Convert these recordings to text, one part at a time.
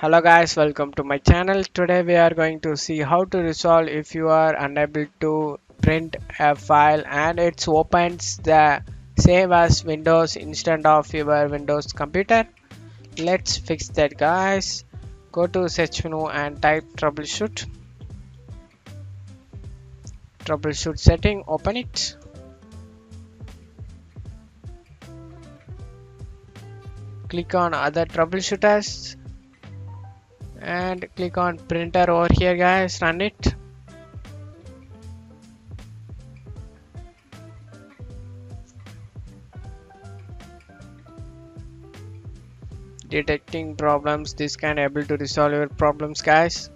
Hello guys, welcome to my channel. Today we are going to see how to resolve if you are unable to print a file and it opens the same as Windows instead of your Windows computer. Let's fix that guys. Go to search menu and type troubleshoot setting, open it. Click on other troubleshooters and click on printer over here guys, run it. Detecting problems, this can able to resolve your problems guys.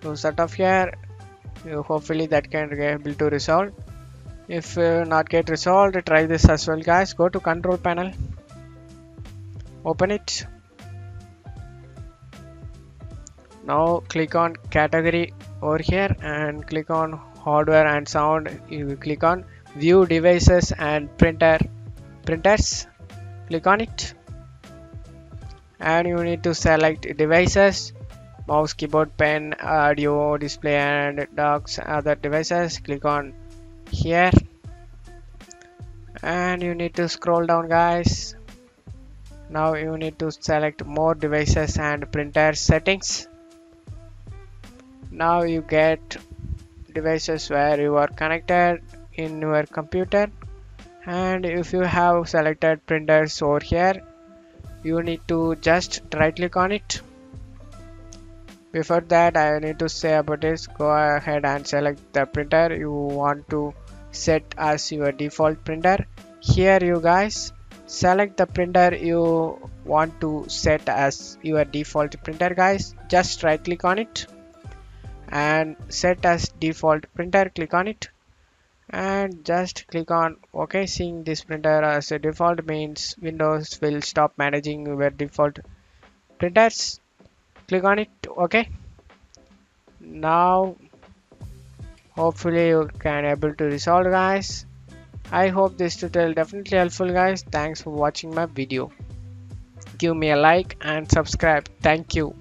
To start off here, hopefully that can be able to resolve. If not get resolved, try this as well guys. Go to control panel, open it. Now click on category over here and click on hardware and sound. You click on view devices and printers, click on it and you need to select devices, mouse, keyboard, pen, audio, display and docks, other devices. Click on here and you need to scroll down guys. Now you need to select more devices and printer settings. Now you get devices where you are connected in your computer, and if you have selected printers over here, you need to just right click on it. Before that, I need to say about this, go ahead and select the printer you want to set as your default printer. Here you guys select the printer you want to set as your default printer guys. Just right click on it and set as default printer, click on it and just click on OK. Seeing this printer as a default means Windows will stop managing your default printers. Click on it, OK. Now hopefully you can able to resolve guys. I hope this tutorial definitely helpful guys. Thanks for watching my video. Give me a like and subscribe. Thank you.